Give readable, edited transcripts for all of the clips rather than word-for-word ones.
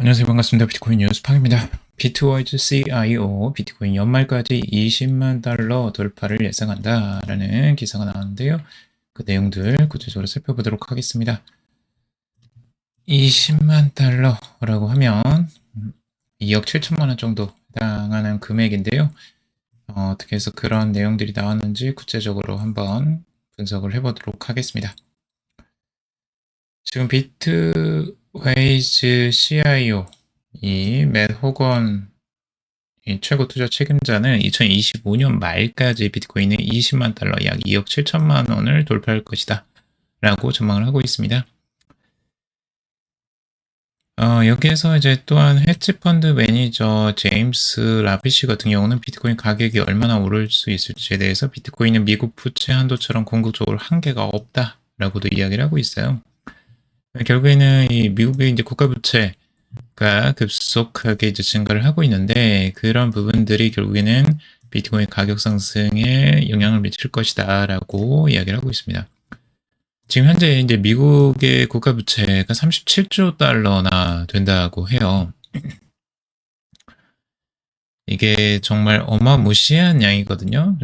안녕하세요. 반갑습니다. 비트코인 뉴스팡입니다. 비트워이즈 CIO 비트코인 연말까지 20만 달러 돌파를 예상한다라는 기사가 나왔는데요. 그 내용들 구체적으로 살펴보도록 하겠습니다. 20만 달러라고 하면 2억 7천만 원 정도 해당하는 금액인데요. 어떻게 해서 그런 내용들이 나왔는지 구체적으로 한번 분석을 해보도록 하겠습니다. 지금 비트웨이즈 CIO 이 맷 호건 최고 투자 책임자는 2025년 말까지 비트코인은 20만 달러 약 2억 7천만 원을 돌파할 것이다 라고 전망을 하고 있습니다. 여기에서 이제 또한 헤지펀드 매니저 제임스 라피시 같은 경우는 비트코인 가격이 얼마나 오를 수 있을지에 대해서 비트코인은 미국 부채 한도처럼 궁극적으로 한계가 없다라고도 이야기를 하고 있어요. 결국에는 이 미국의 이제 국가 부채가 급속하게 이제 증가를 하고 있는데 그런 부분들이 결국에는 비트코인 가격 상승에 영향을 미칠 것이다라고 이야기를 하고 있습니다. 지금 현재 이제 미국의 국가 부채가 37조 달러나 된다고 해요. 이게 정말 어마무시한 양이거든요.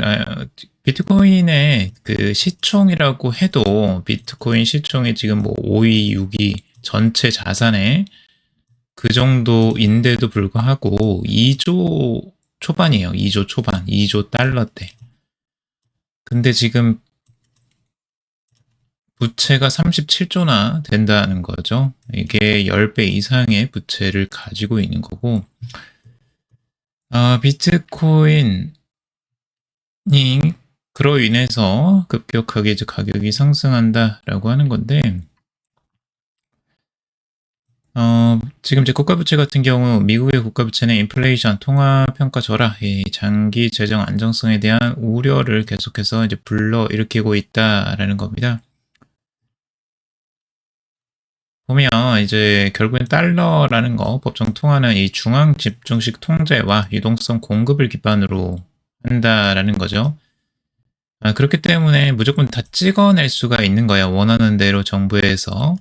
비트코인의 그 시총이라고 해도 비트코인 시총이 지금 뭐 5위, 6위 전체 자산의 그 정도인데도 불구하고 2조 초반이에요. 2조 초반, 2조 달러대. 근데 지금 부채가 37조나 된다는 거죠. 이게 10배 이상의 부채를 가지고 있는 거고, 비트코인이 그로 인해서 급격하게 이제 가격이 상승한다라고 하는 건데, 지금 이제 국가부채 같은 경우 미국의 국가부채는 인플레이션, 통화평가 절하, 이 장기 재정 안정성에 대한 우려를 계속해서 이제 불러일으키고 있다라는 겁니다. 보면 이제 결국엔 달러라는 거, 법정 통화는 이 중앙 집중식 통제와 유동성 공급을 기반으로 한다라는 거죠. 그렇기 때문에 무조건 다 찍어낼 수가 있는 거예요. 원하는 대로 정부에서.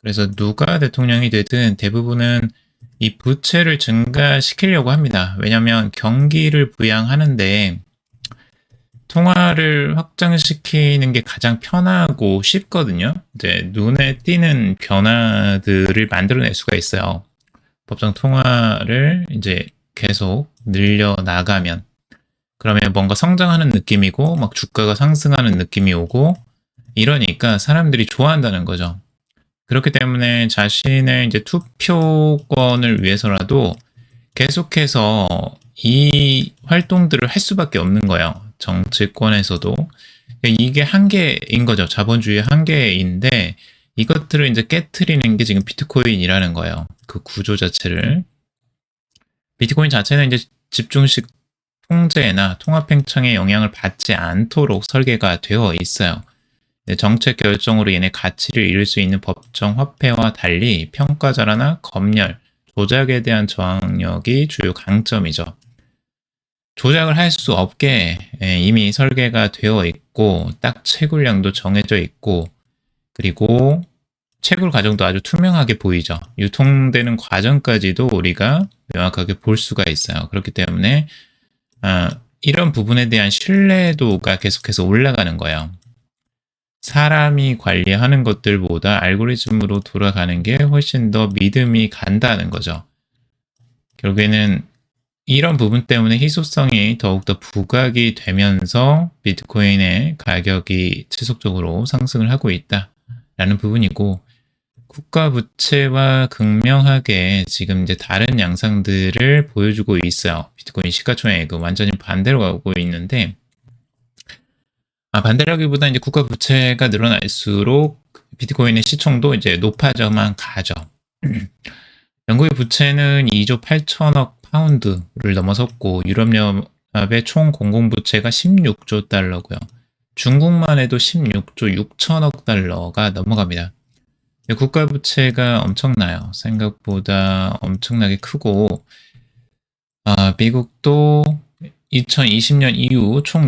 그래서 누가 대통령이 되든 대부분은 이 부채를 증가시키려고 합니다. 왜냐하면 경기를 부양하는데 통화를 확장시키는 게 가장 편하고 쉽거든요. 이제 눈에 띄는 변화들을 만들어낼 수가 있어요. 법정 통화를 이제 계속 늘려 나가면 그러면 뭔가 성장하는 느낌이고 막 주가가 상승하는 느낌이 오고 이러니까 사람들이 좋아한다는 거죠. 그렇기 때문에 자신의 이제 투표권을 위해서라도 계속해서 이 활동들을 할 수밖에 없는 거예요. 정치권에서도. 이게 한계인 거죠. 자본주의 한계인데 이것들을 이제 깨트리는 게 지금 비트코인이라는 거예요. 그 구조 자체를. 비트코인 자체는 이제 집중식 통제나 통합행청의 영향을 받지 않도록 설계가 되어 있어요. 정책 결정으로 인해 가치를 잃을 수 있는 법정 화폐와 달리 평가절하나 검열, 조작에 대한 저항력이 주요 강점이죠. 조작을 할 수 없게 이미 설계가 되어 있고 딱 채굴량도 정해져 있고 그리고 채굴 과정도 아주 투명하게 보이죠. 유통되는 과정까지도 우리가 명확하게 볼 수가 있어요. 그렇기 때문에 이런 부분에 대한 신뢰도가 계속해서 올라가는 거예요. 사람이 관리하는 것들보다 알고리즘으로 돌아가는 게 훨씬 더 믿음이 간다는 거죠. 결국에는 이런 부분 때문에 희소성이 더욱더 부각이 되면서 비트코인의 가격이 지속적으로 상승을 하고 있다라는 부분이고 국가 부채와 극명하게 지금 이제 다른 양상들을 보여주고 있어요. 비트코인 시가총액은 완전히 반대로 가고 있는데 반대라기보다 이제 국가 부채가 늘어날수록 비트코인의 시총도 이제 높아져만 가죠. 영국의 부채는 2조 8천억 파운드를 넘어섰고 유럽연합의 총 공공부채가 16조 달러고요. 중국만 해도 16조 6천억 달러가 넘어갑니다. 국가 부채가 엄청나요. 생각보다 엄청나게 크고 미국도 2020년 이후 총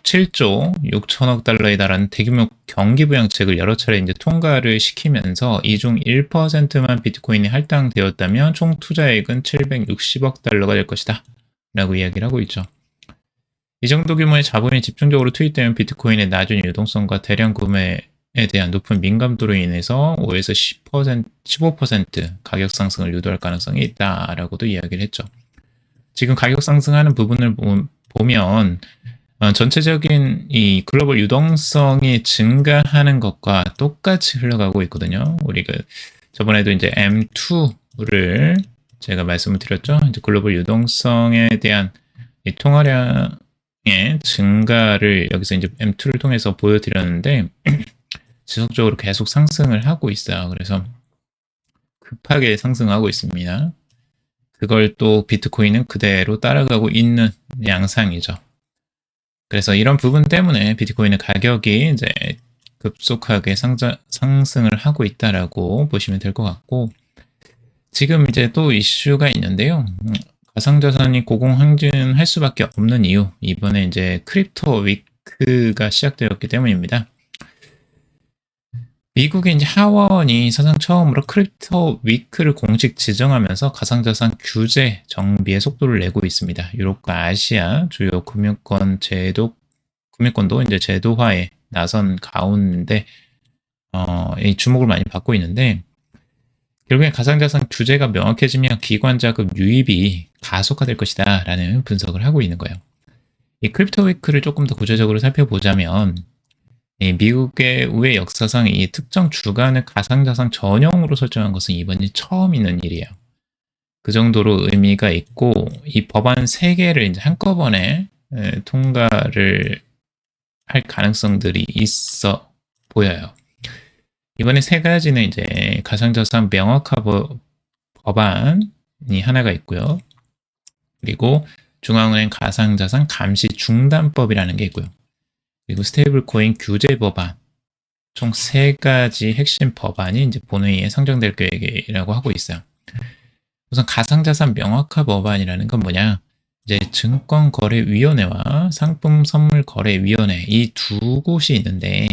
7조 6천억 달러에 달하는 대규모 경기 부양책을 여러 차례 이제 통과를 시키면서 이 중 1%만 비트코인이 할당되었다면 총 투자액은 760억 달러가 될 것이다 라고 이야기를 하고 있죠. 이 정도 규모의 자본이 집중적으로 투입되면 비트코인의 낮은 유동성과 대량 구매에 대한 높은 민감도로 인해서 5에서 10%, 15% 가격 상승을 유도할 가능성이 있다라고도 이야기를 했죠. 지금 가격 상승하는 부분을 보면 전체적인 이 글로벌 유동성이 증가하는 것과 똑같이 흘러가고 있거든요. 우리가 저번에도 이제 M2를 제가 말씀을 드렸죠. 이제 글로벌 유동성에 대한 이 통화량의 증가를 여기서 이제 M2를 통해서 보여드렸는데 지속적으로 계속 상승을 하고 있어요. 그래서 급하게 상승하고 있습니다. 그걸 또 비트코인은 그대로 따라가고 있는 양상이죠. 그래서 이런 부분 때문에 비트코인의 가격이 이제 급속하게 상승을 하고 있다라고 보시면 될 것 같고, 지금 이제 또 이슈가 있는데요. 가상자산이 고공행진할 수밖에 없는 이유, 이번에 이제 크립토 위크가 시작되었기 때문입니다. 미국의 이제 하원이 사상 처음으로 크립토 위크를 공식 지정하면서 가상자산 규제 정비의 속도를 내고 있습니다. 유럽과 아시아 주요 금융권도 이제 제도화에 나선 가운데 이 주목을 많이 받고 있는데, 결국엔 가상자산 규제가 명확해지면 기관 자금 유입이 가속화될 것이다 라는 분석을 하고 있는 거예요. 이 크립토 위크를 조금 더 구체적으로 살펴보자면, 미국의 우회 역사상 이 특정 주간을 가상자산 전용으로 설정한 것은 이번이 처음 있는 일이에요. 그 정도로 의미가 있고, 이 법안 3개를 이제 한꺼번에 통과를 할 가능성들이 있어 보여요. 이번에 3가지는 이제 가상자산 명확화 법안이 하나가 있고요. 그리고 중앙은행 가상자산 감시 중단법이라는 게 있고요. 그리고 스테이블 코인 규제 법안, 총 3가지 핵심 법안이 이제 본회의에 상정될 계획이라고 하고 있어요. 우선 가상자산 명확화 법안이라는 건 뭐냐? 이제 증권거래위원회와 상품선물거래위원회, 이 두 곳이 있는데,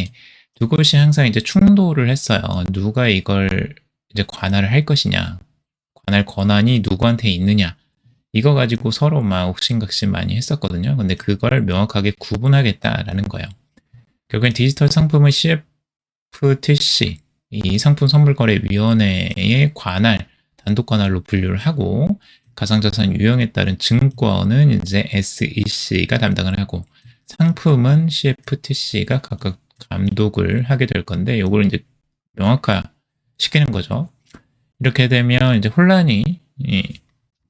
두 곳이 항상 이제 충돌을 했어요. 누가 이걸 이제 관할을 할 것이냐, 관할 권한이 누구한테 있느냐, 이거 가지고 서로 막 옥신각신 많이 했었거든요. 근데 그걸 명확하게 구분하겠다라는 거예요. 결국엔 디지털 상품의 CFTC, 이 상품선물거래위원회의 관할, 단독 관할로 분류를 하고, 가상자산 유형에 따른 증권은 이제 SEC가 담당을 하고, 상품은 CFTC가 각각 감독을 하게 될 건데, 요걸 이제 명확화시키는 거죠. 이렇게 되면 이제 혼란이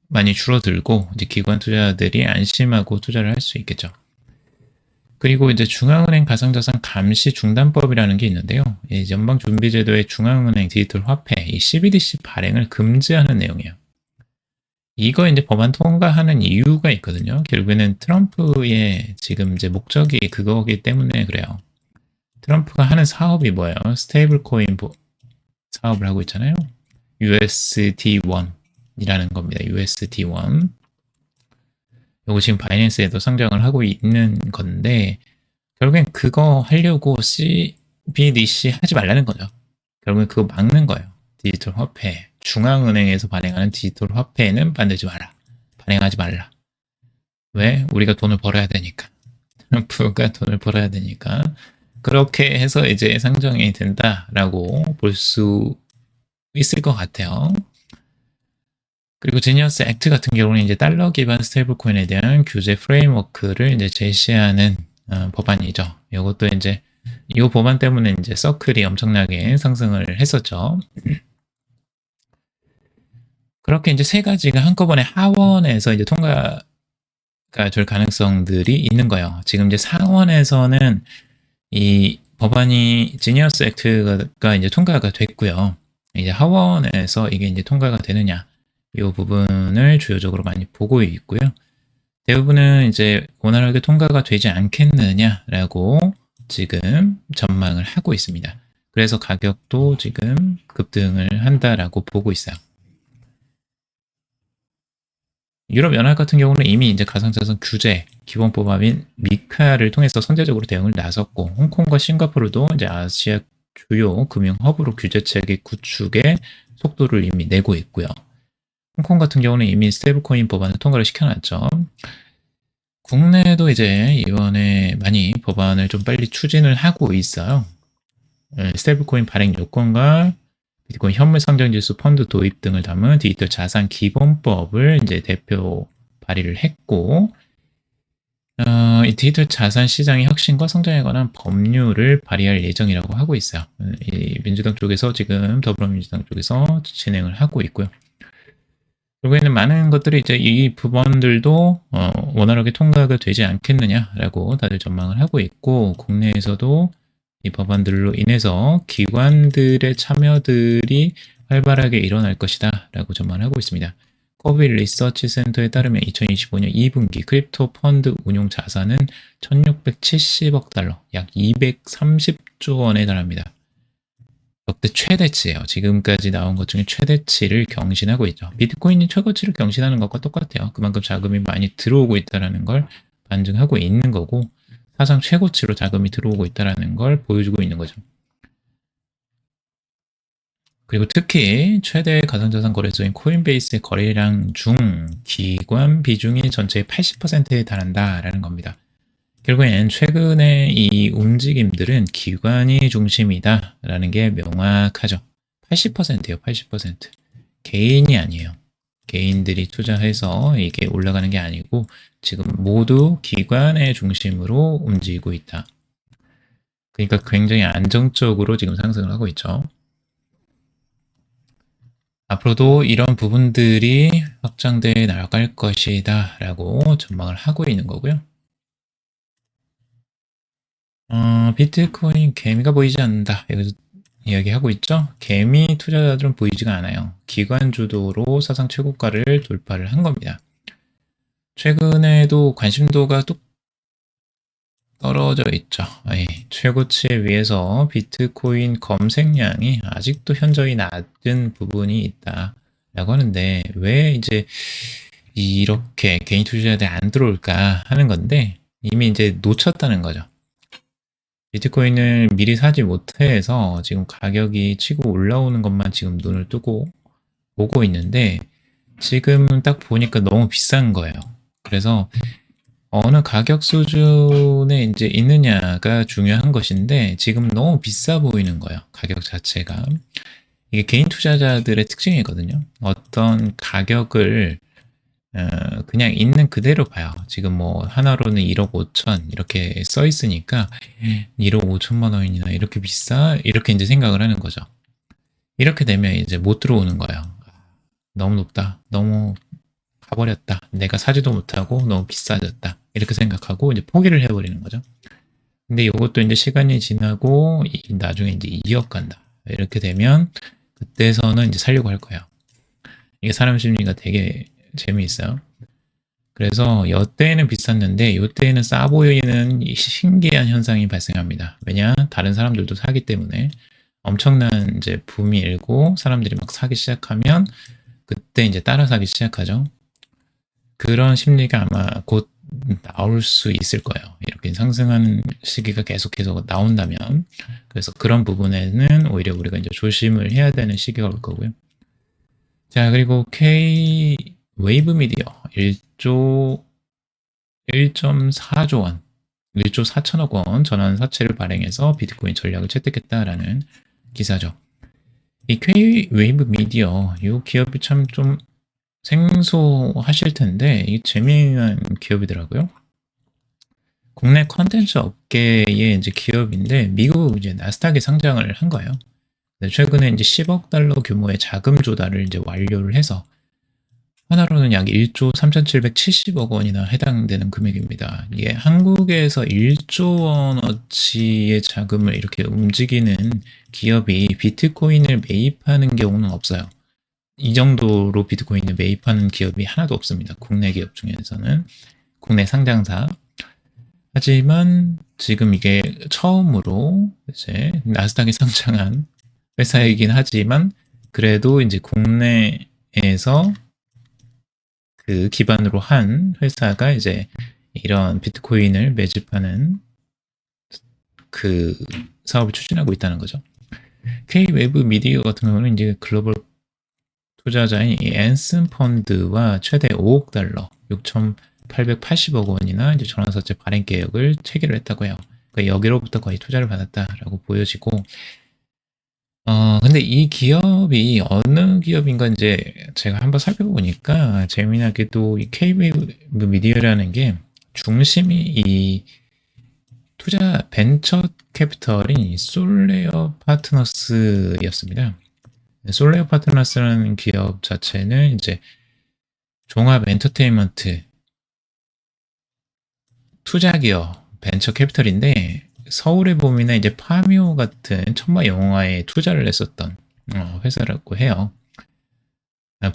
많이 줄어들고, 이제 기관 투자자들이 안심하고 투자를 할 수 있겠죠. 그리고 이제 중앙은행 가상자산 감시 중단법이라는 게 있는데요. 이 연방준비제도의 중앙은행 디지털 화폐, 이 CBDC 발행을 금지하는 내용이에요. 이거 이제 법안 통과하는 이유가 있거든요. 결국에는 트럼프의 지금 이제 목적이 그거기 때문에 그래요. 트럼프가 하는 사업이 뭐예요? 스테이블 코인 사업을 하고 있잖아요. USD1이라는 겁니다. USD1. 요거 지금 바이낸스에도 상장을 하고 있는 건데, 결국엔 그거 하려고 CBDC 하지 말라는 거죠. 결국엔 그거 막는 거예요. 디지털 화폐, 중앙은행에서 발행하는 디지털 화폐는 만들지 마라. 발행하지 말라. 왜? 우리가 돈을 벌어야 되니까. 트럼프가 돈을 벌어야 되니까. 그렇게 해서 이제 상정이 된다라고 볼 수 있을 것 같아요. 그리고 지니어스 액트 같은 경우는 이제 달러 기반 스테이블 코인에 대한 규제 프레임워크를 이제 제시하는 법안이죠. 이것도 이제 이 법안 때문에 이제 서클이 엄청나게 상승을 했었죠. 그렇게 이제 3가지가 한꺼번에 하원에서 이제 통과가 될 가능성들이 있는 거예요. 지금 이제 상원에서는 이 법안이 지니어스 액트가 이제 통과가 됐고요. 이제 하원에서 이게 이제 통과가 되느냐, 이 부분을 주요적으로 많이 보고 있고요. 대부분은 이제 원활하게 통과가 되지 않겠느냐라고 지금 전망을 하고 있습니다. 그래서 가격도 지금 급등을 한다라고 보고 있어요. 유럽연합 같은 경우는 이미 이제 가상자산 규제 기본법인 미카를 통해서 선제적으로 대응을 나섰고, 홍콩과 싱가포르도 이제 아시아 주요 금융 허브로 규제 체계 구축에 속도를 이미 내고 있고요. 홍콩 같은 경우는 이미 스테이블코인 법안을 통과를 시켜놨죠. 국내도 이제 이번에 많이 법안을 좀 빨리 추진을 하고 있어요. 스테이블코인 발행 요건과 비트코인 현물 상장지수 펀드 도입 등을 담은 디지털 자산 기본법을 이제 대표 발의를 했고, 이 디지털 자산 시장의 혁신과 성장에 관한 법률을 발의할 예정이라고 하고 있어요. 이 민주당 쪽에서 지금 더불어민주당 쪽에서 진행을 하고 있고요. 결국에는 많은 것들이 이제 이 부분들도 원활하게 통과가 되지 않겠느냐라고 다들 전망을 하고 있고, 국내에서도 이 법안들로 인해서 기관들의 참여들이 활발하게 일어날 것이다 라고 전망을 하고 있습니다. 코비 리서치 센터에 따르면 2025년 2분기 크립토 펀드 운용 자산은 1670억 달러, 약 230조 원에 달합니다. 역대 최대치예요. 지금까지 나온 것 중에 최대치를 경신하고 있죠. 비트코인이 최고치를 경신하는 것과 똑같아요. 그만큼 자금이 많이 들어오고 있다는 걸 반증하고 있는 거고, 사상 최고치로 자금이 들어오고 있다는 걸 보여주고 있는 거죠. 그리고 특히 최대 가상자산 거래소인 코인베이스의 거래량 중 기관 비중이 전체의 80%에 달한다라는 겁니다. 결국엔 최근에 이 움직임들은 기관이 중심이다라는 게 명확하죠. 80%예요, 80%. 개인이 아니에요. 개인들이 투자해서 이게 올라가는 게 아니고 지금 모두 기관의 중심으로 움직이고 있다. 그러니까 굉장히 안정적으로 지금 상승을 하고 있죠. 앞으로도 이런 부분들이 확장돼 나갈 것이다 라고 전망을 하고 있는 거고요. 비트코인 개미가 보이지 않는다. 여기서 이야기하고 있죠. 개미 투자자들은 보이지가 않아요. 기관 주도로 사상 최고가를 돌파를 한 겁니다. 최근에도 관심도가 뚝 떨어져 있죠. 최고치에 비해서 비트코인 검색량이 아직도 현저히 낮은 부분이 있다라고 하는데, 왜 이제 이렇게 개인 투자자들이 안 들어올까 하는 건데, 이미 이제 놓쳤다는 거죠. 비트코인을 미리 사지 못해서 지금 가격이 치고 올라오는 것만 지금 눈을 뜨고 보고 있는데, 지금 딱 보니까 너무 비싼 거예요. 그래서 어느 가격 수준에 이제 있느냐가 중요한 것인데, 지금 너무 비싸 보이는 거예요. 가격 자체가. 이게 개인 투자자들의 특징이거든요. 어떤 가격을 그냥 있는 그대로 봐요. 지금 뭐 하나로는 1억 5천 이렇게 써 있으니까 1억 5천만 원이나 이렇게 비싸? 이렇게 이제 생각을 하는 거죠. 이렇게 되면 이제 못 들어오는 거예요. 너무 높다. 너무 가버렸다. 내가 사지도 못하고 너무 비싸졌다. 이렇게 생각하고 이제 포기를 해버리는 거죠. 근데 이것도 이제 시간이 지나고 나중에 이제 이어간다. 이렇게 되면 그때서는 이제 살려고 할 거예요. 이게 사람 심리가 되게 재미있어요. 그래서 여때에는 비쌌는데 요때에는 싸 보이는 신기한 현상이 발생합니다. 왜냐? 다른 사람들도 사기 때문에 엄청난 이제 붐이 일고 사람들이 막 사기 시작하면 그때 이제 따라 사기 시작하죠. 그런 심리가 아마 곧 나올 수 있을 거예요. 이렇게 상승하는 시기가 계속해서 나온다면. 그래서 그런 부분에는 오히려 우리가 이제 조심을 해야 되는 시기가 올 거고요. 자, 그리고 K 웨이브 미디어 1조 1.4조 원, 1조 4천억 원 전환 사채를 발행해서 비트코인 전략을 채택했다라는 기사죠. 이 K 웨이브 미디어 이 기업이 참 좀 생소하실 텐데 이게 재미난 기업이더라고요. 국내 컨텐츠 업계의 이제 기업인데 미국 이제 나스닥에 상장을 한 거예요. 최근에 이제 10억 달러 규모의 자금 조달을 이제 완료를 해서 하나로는 약 1조 3,770억 원이나 해당되는 금액입니다. 이게 한국에서 1조 원어치의 자금을 이렇게 움직이는 기업이 비트코인을 매입하는 경우는 없어요. 이 정도로 비트코인을 매입하는 기업이 하나도 없습니다. 국내 기업 중에서는. 국내 상장사. 하지만 지금 이게 처음으로 이제 나스닥에 상장한 회사이긴 하지만 그래도 이제 국내에서 그 기반으로 한 회사가 이제 이런 비트코인을 매집하는 그 사업을 추진하고 있다는 거죠. K-웨브 미디어 같은 경우는 이제 글로벌 투자자인 이 앤슨 펀드와 최대 5억 달러, 6,880억 원이나 이제 전환사채 발행 계획을 체결을 했다고 해요. 그러니까 여기로부터 거의 투자를 받았다라고 보여지고, 근데 이 기업이 어느 기업인가 이제 제가 한번 살펴보니까 재미나게도 이 K-웨브 미디어라는 게 중심이 이 투자 벤처 캐피털인 솔레어 파트너스였습니다. 솔레어 파트너스라는 기업 자체는 이제 종합 엔터테인먼트 투자 기업 벤처 캐피털인데 서울의 봄이나 이제 파묘 같은 천마 영화에 투자를 했었던 회사라고 해요.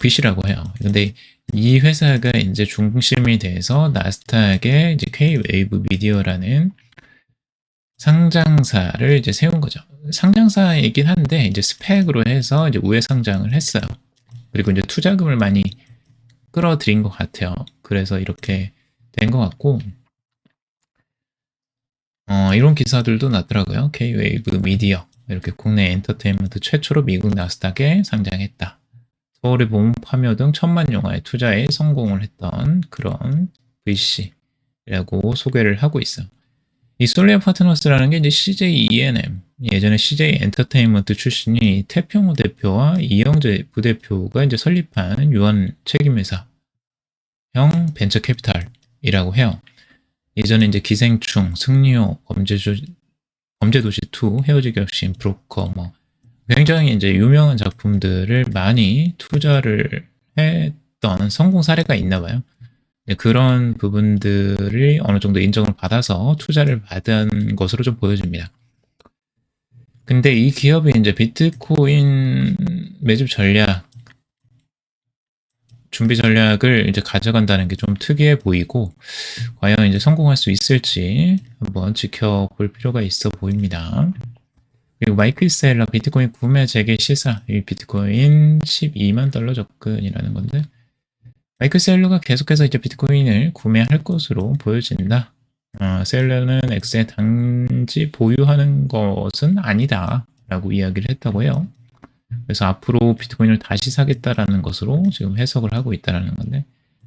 VC라고 해요. 근데 이 회사가 이제 중심이 돼서 나스닥에 이제 K-웨이브 미디어라는 상장사를 이제 세운 거죠. 상장사이긴 한데 이제 스펙으로 해서 이제 우회 상장을 했어요. 그리고 이제 투자금을 많이 끌어들인 것 같아요. 그래서 이렇게 된 것 같고, 이런 기사들도 났더라고요. K-웨이브 미디어 이렇게 국내 엔터테인먼트 최초로 미국 나스닥에 상장했다. 서울의 봄, 파묘 등 천만 영화의 투자에 성공을 했던 그런 VC라고 소개를 하고 있어요. 이 솔레어 파트너스라는 게 이제 CJ E&M, 예전에 CJ 엔터테인먼트 출신이 태평호 대표와 이영재 부대표가 이제 설립한 유한 책임회사형 벤처 캐피탈이라고 해요. 예전에 이제 기생충, 승리호, 범죄도시2, 헤어지기 없인 브로커, 굉장히 이제 유명한 작품들을 많이 투자를 했던 성공 사례가 있나 봐요. 그런 부분들이 어느 정도 인정을 받아서 투자를 받은 것으로 좀 보여집니다. 근데 이 기업이 이제 비트코인 매집 전략, 준비 전략을 이제 가져간다는 게 좀 특이해 보이고, 과연 이제 성공할 수 있을지 한번 지켜볼 필요가 있어 보입니다. 그리고 마이클 셀러 비트코인 구매 재개 시사, 이 비트코인 12만 달러 접근이라는 건데, 마이클 셀러가 계속해서 이제 비트코인을 구매할 것으로 보여진다. 셀러는 엑스에 단지 보유하는 것은 아니다 라고 이야기를 했다고 해요. 그래서 앞으로 비트코인을 다시 사겠다라는 것으로 지금 해석을 하고 있다는 건데,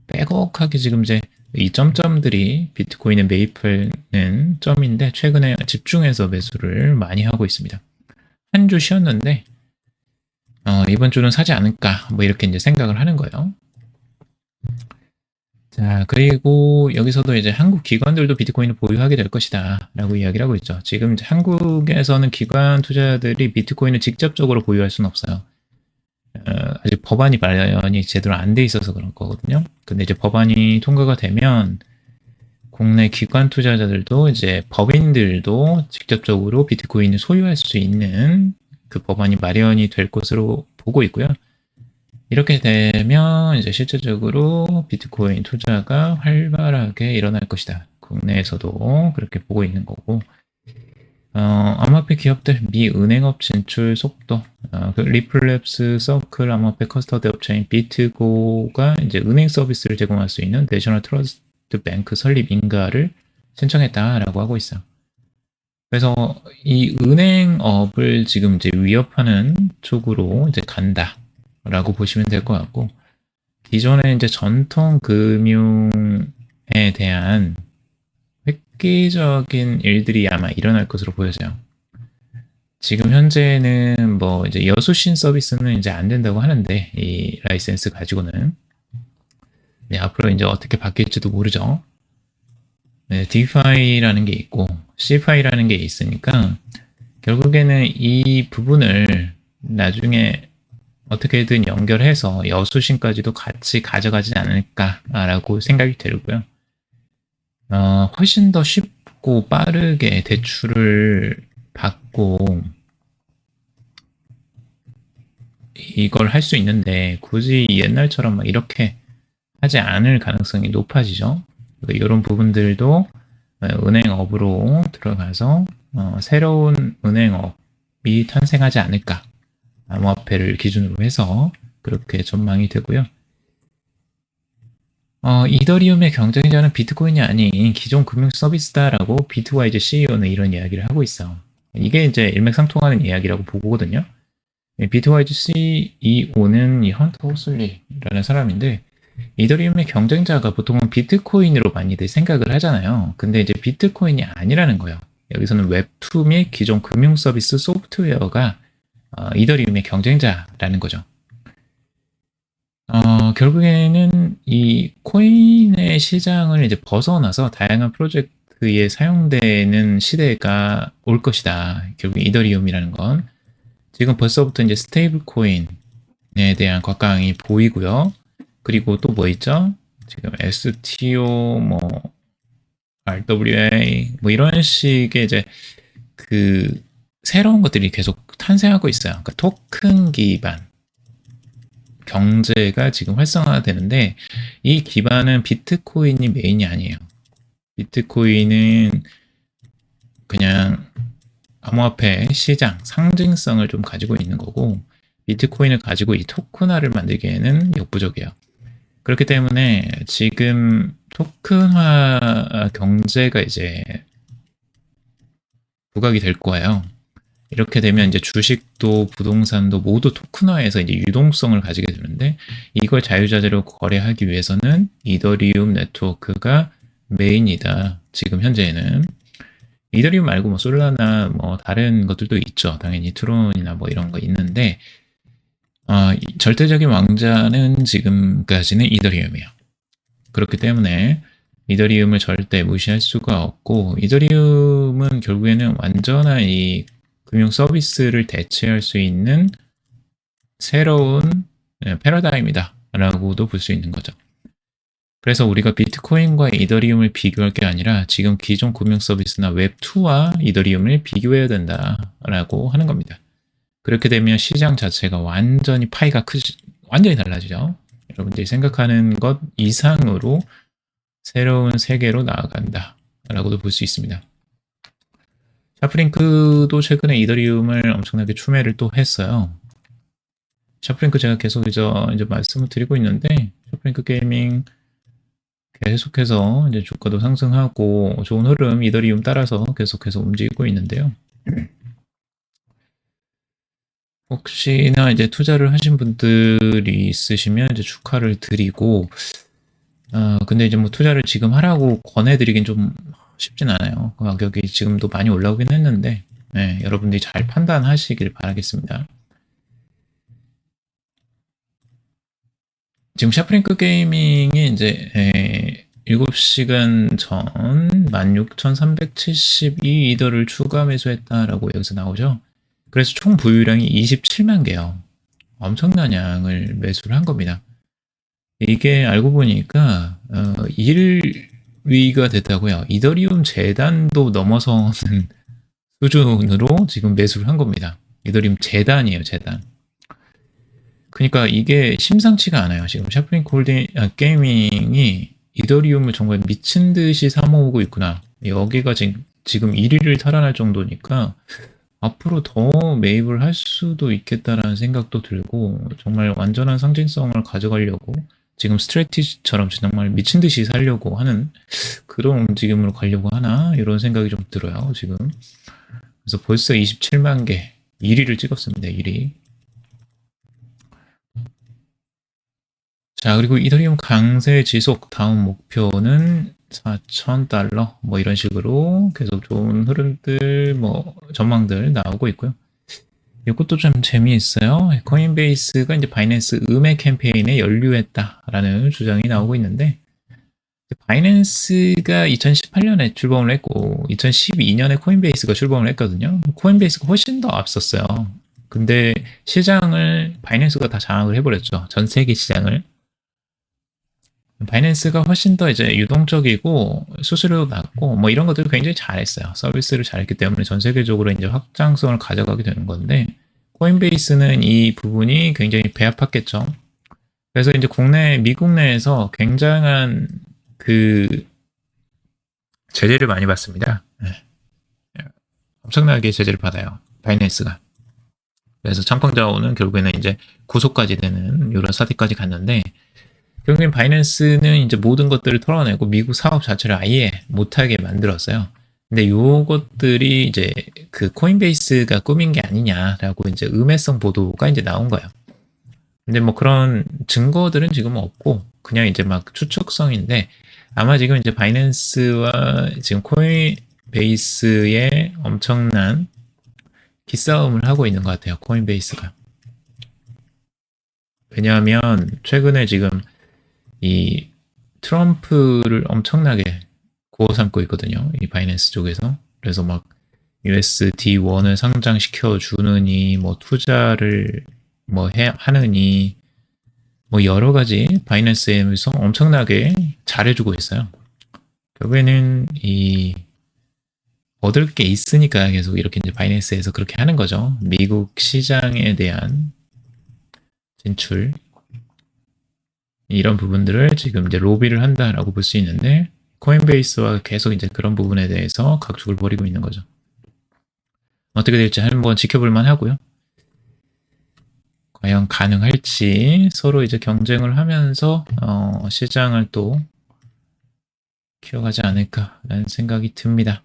빼곡하게 지금 이제 이 점점들이 비트코인에 매입하는 점인데 최근에 집중해서 매수를 많이 하고 있습니다. 한 주 쉬었는데 이번 주는 사지 않을까 이렇게 이제 생각을 하는 거예요. 자, 그리고 여기서도 이제 한국 기관들도 비트코인을 보유하게 될 것이다 라고 이야기를 하고 있죠. 지금 이제 한국에서는 기관 투자자들이 비트코인을 직접적으로 보유할 수는 없어요. 아직 법안이 마련이 제대로 안 돼 있어서 그런 거거든요. 근데 이제 법안이 통과가 되면 국내 기관 투자자들도 이제 법인들도 직접적으로 비트코인을 소유할 수 있는 그 법안이 마련이 될 것으로 보고 있고요. 이렇게 되면 이제 실질적으로 비트코인 투자가 활발하게 일어날 것이다. 국내에서도 그렇게 보고 있는 거고, 암호화폐 기업들 미 은행업 진출 속도, 그 리플랩스, 서클, 암호화폐 커스터디 업체인 비트고가 이제 은행 서비스를 제공할 수 있는 내셔널 트러스트 뱅크 설립 인가를 신청했다라고 하고 있어요. 그래서 이 은행업을 지금 이제 위협하는 쪽으로 이제 간다. 라고 보시면 될 것 같고, 기존에 이제 전통 금융에 대한 획기적인 일들이 아마 일어날 것으로 보여져요. 지금 현재는 이제 여수신 서비스는 이제 안 된다고 하는데, 이 라이센스 가지고는. 네, 앞으로 이제 어떻게 바뀔지도 모르죠. 네, DeFi라는 게 있고, CeFi라는 게 있으니까, 결국에는 이 부분을 나중에 어떻게든 연결해서 여수신까지도 같이 가져가지 않을까라고 생각이 들고요. 훨씬 더 쉽고 빠르게 대출을 받고 이걸 할 수 있는데 굳이 옛날처럼 이렇게 하지 않을 가능성이 높아지죠. 이런 부분들도 은행업으로 들어가서 새로운 은행업이 탄생하지 않을까. 암호화폐를 기준으로 해서 그렇게 전망이 되고요. 이더리움의 경쟁자는 비트코인이 아닌 기존 금융 서비스다라고 비트와이즈 CEO는 이런 이야기를 하고 있어. 이게 이제 일맥상통하는 이야기라고 보거든요. 비트와이즈 CEO는 이 헌터 호슬리라는 사람인데, 이더리움의 경쟁자가 보통은 비트코인으로 많이들 생각을 하잖아요. 근데 이제 비트코인이 아니라는 거예요. 여기서는 웹2 및 기존 금융 서비스 소프트웨어가 이더리움의 경쟁자라는 거죠. 결국에는 이 코인의 시장을 이제 벗어나서 다양한 프로젝트에 사용되는 시대가 올 것이다. 결국 이더리움이라는 건 지금 벌써부터 이제 스테이블 코인에 대한 곽강이 보이고요. 그리고 또 뭐 있죠? 지금 STO, 뭐 RWA, 뭐 이런 식의 이제 그 새로운 것들이 계속 탄생하고 있어요. 그러니까 토큰 기반 경제가 지금 활성화되는데, 이 기반은 비트코인이 메인이 아니에요. 비트코인은 그냥 암호화폐 시장 상징성을 좀 가지고 있는 거고, 비트코인을 가지고 이 토큰화를 만들기에는 역부족이에요. 그렇기 때문에 지금 토큰화 경제가 이제 부각이 될 거예요. 이렇게 되면 이제 주식도 부동산도 모두 토큰화해서 이제 유동성을 가지게 되는데, 이걸 자유자재로 거래하기 위해서는 이더리움 네트워크가 메인이다. 지금 현재는 이더리움 말고 뭐 솔라나 뭐 다른 것들도 있죠. 당연히 트론이나 뭐 이런 거 있는데, 절대적인 왕자는 지금까지는 이더리움이에요. 그렇기 때문에 이더리움을 절대 무시할 수가 없고, 이더리움은 결국에는 완전한 이 금융 서비스를 대체할 수 있는 새로운 패러다임이다 라고도 볼 수 있는 거죠. 그래서 우리가 비트코인과 이더리움을 비교할 게 아니라 지금 기존 금융 서비스나 웹2와 이더리움을 비교해야 된다라고 하는 겁니다. 그렇게 되면 시장 자체가 완전히 파이가 완전히 달라지죠. 여러분들이 생각하는 것 이상으로 새로운 세계로 나아간다 라고도 볼 수 있습니다. 샤프링크도 최근에 이더리움을 엄청나게 추매를 또 했어요. 샤프링크 제가 계속 이제 말씀을 드리고 있는데, 샤프링크 게이밍 계속해서 이제 주가도 상승하고 좋은 흐름 이더리움 따라서 계속해서 움직이고 있는데요. 혹시나 이제 투자를 하신 분들이 있으시면 이제 축하를 드리고, 근데 이제 뭐 투자를 지금 하라고 권해드리긴 좀 쉽진 않아요. 그 가격이 지금도 많이 올라오긴 했는데, 네, 여러분들이 잘 판단하시길 바라겠습니다. 지금 샤프링크 게이밍이 이제 7시간 전 16,372 이더를 추가 매수했다라고 여기서 나오죠. 그래서 총 보유량이 27만 개요. 엄청난 양을 매수를 한 겁니다. 이게 알고 보니까 1위가 됐다고요. 이더리움 재단도 넘어서는 수준으로 지금 매수를 한 겁니다. 이더리움 재단이에요, 재단. 그러니까 이게 심상치가 않아요. 지금 샤프링크 게이밍이 이더리움을 정말 미친 듯이 사모으고 있구나. 여기가 지금 1위를 탈환할 정도니까 앞으로 더 매입을 할 수도 있겠다라는 생각도 들고, 정말 완전한 상징성을 가져가려고 지금 스트레티지처럼 정말 미친 듯이 살려고 하는 그런 움직임으로 가려고 하나, 이런 생각이 좀 들어요, 지금. 그래서 벌써 27만 개 1위를 찍었습니다. 1위. 자, 그리고 이더리움 강세 지속 다음 목표는 4,000달러 뭐 이런 식으로 계속 좋은 흐름들 뭐 전망들 나오고 있고요. 이것도 좀 재미있어요. 코인베이스가 이제 바이낸스 음해 캠페인에 연루했다라는 주장이 나오고 있는데, 바이낸스가 2018년에 출범을 했고 2012년에 코인베이스가 출범을 했거든요. 코인베이스가 훨씬 더 앞섰어요. 근데 시장을 바이낸스가 다 장악을 해버렸죠. 전 세계 시장을. 바이낸스가 훨씬 더 이제 유동적이고 수수료도 낮고 뭐 이런 것들을 굉장히 잘했어요. 서비스를 잘했기 때문에 전 세계적으로 이제 확장성을 가져가게 되는 건데, 코인베이스는 이 부분이 굉장히 배 아팠겠죠. 그래서 이제 미국 내에서 굉장한 그 제재를 많이 받습니다. 네. 엄청나게 제재를 받아요, 바이낸스가. 그래서 창펑자오는 결국에는 이제 구속까지 되는 이런 사태까지 갔는데, 결국엔 바이낸스는 이제 모든 것들을 털어내고 미국 사업 자체를 아예 못하게 만들었어요. 근데 요것들이 이제 그 코인베이스가 꾸민 게 아니냐라고 이제 음해성 보도가 이제 나온 거예요. 근데 뭐 그런 증거들은 지금 없고 그냥 이제 막 추측성인데 아마 지금 이제 바이낸스와 지금 코인베이스의 엄청난 기싸움을 하고 있는 것 같아요. 코인베이스가. 왜냐하면 최근에 지금 이 트럼프를 엄청나게 구워 삼고 있거든요. 이 바이낸스 쪽에서. 그래서 막 USD1을 상장시켜 주느니 뭐 투자를 뭐 하느니 뭐 여러 가지 바이낸스에서 엄청나게 잘해주고 있어요. 결국에는 이 얻을 게 있으니까 계속 이렇게 이제 바이낸스에서 그렇게 하는 거죠. 미국 시장에 대한 진출 이런 부분들을 지금 이제 로비를 한다라고 볼 수 있는데 코인베이스와 계속 이제 그런 부분에 대해서 각축을 벌이고 있는 거죠. 어떻게 될지 한번 지켜볼 만하고요. 과연 가능할지 서로 이제 경쟁을 하면서 시장을 또 키워가지 않을까라는 생각이 듭니다.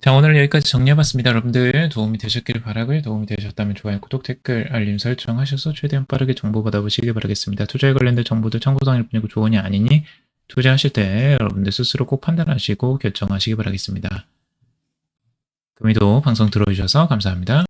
자, 오늘 여기까지 정리해봤습니다. 여러분들 도움이 되셨길 바라고요. 도움이 되셨다면 좋아요, 구독, 댓글, 알림 설정하셔서 최대한 빠르게 정보 받아보시길 바라겠습니다. 투자에 관련된 정보들 참고사항일 뿐이고 조언이 아니니 투자하실 때 여러분들 스스로 꼭 판단하시고 결정하시기 바라겠습니다. 금이도 방송 들어주셔서 감사합니다.